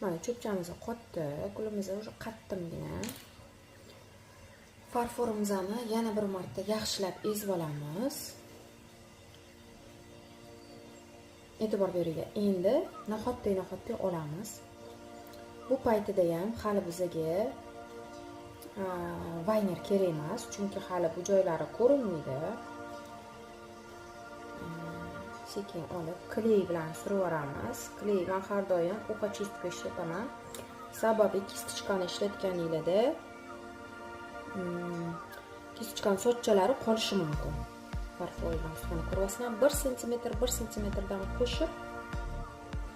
Mana cho'pchamiz qotdi, gulimiz уже qattimgina. Farforimizni yana bir marta yaxshilab ezib olamiz. E'tibor beringlar. Endi nahotday olamiz. Bu paytida ham hali bizga vayner kerak emas, chunki hali bu joylari ko'rinmaydi. Sekin olib kley bilan surib yuboramiz. Kley men har doim o'qachistga ishlataman. Sababi kistichkani ishlatganingizda kistichkan sochchalari qolishi mumkin. Farfoydan ustini ko'rasizlar, 1 sm dan qo'shib,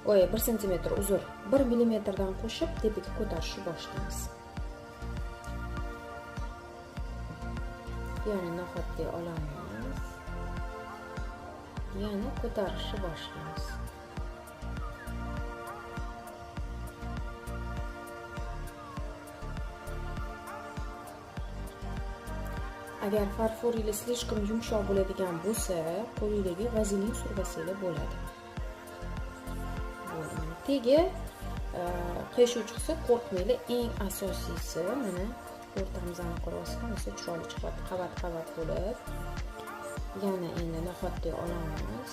1 sm uzr, 1 mm dan qo'shib tepaga ko'tarishni boshlaymiz. Yana nahotday olamiz. Yana ko'tarishni boshlaymiz. Agar farforingiz slishkom yumshoq bo'ladigan bo'lsa, qo'lingizga vazelin sursangiz bo'ladi. Tegi qiyshuv chiqsa qo'rqmanglar, eng asosiysi mana o'rtamizdan ko'ryapsizmi, chiroyli chiqadi, qavat bo'lib. Yana endi nahotday olamiz.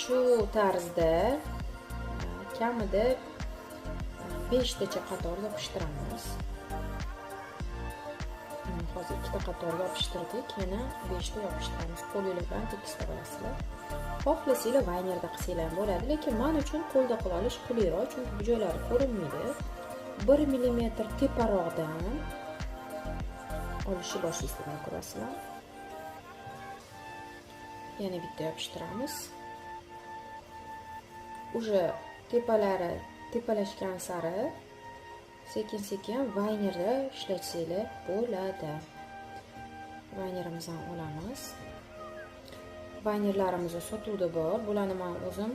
Shu tarzda kamida 5 tacha qator yopishtiramiz. Hozir 2 ta qator yopishtirdik, yana 5 ta yopishtiramiz. Qo'lingizlar bilan tekisda olasizlar. Xohlasanglar vaynerda qilsanglar bo'ladi, lekin men uchun qo'lda qilib olish qulayroq, chunki bu joylari ko'rinmaydi. 1 mm teparoqdan olishni boshlaysizlar, ko'rasizlar. Yana bitta yopishtiramiz. Уже tepalari tepalashgan sari sekin vaynerda ishlatsanglar bo'ladi. Vaynerimizni olamiz. Vaynerlarimiz sotuvda bor. Bularni men o'zim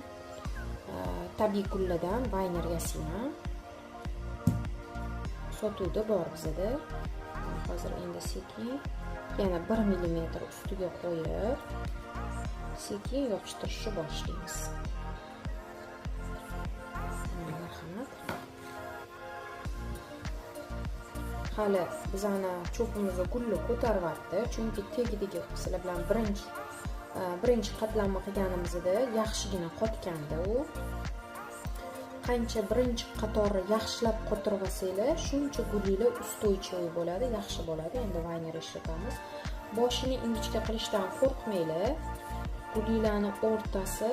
tabiiy gulladan vayner yasayman. Sotuvda bor bizda. Hozir endi sekin yana 1 mm ustiga qo'yib sekin yopishtirishni boshlaymiz. Hali bizani cho'pimizni gulli ko'taryapti, chunki tagidagi sizlar bilan birinchi qatlamni qilganimizda yaxshigina qotganda u. Qancha birinchi qatorni yaxshilab qotirib olsanglar, shuncha gulinglar ustoychivoy bo'ladi, yaxshi bo'ladi. Endi vayner ishlatamiz. Boshini ingichka qilishdan qo'rqmanglar. Gulinglarning o'rtasi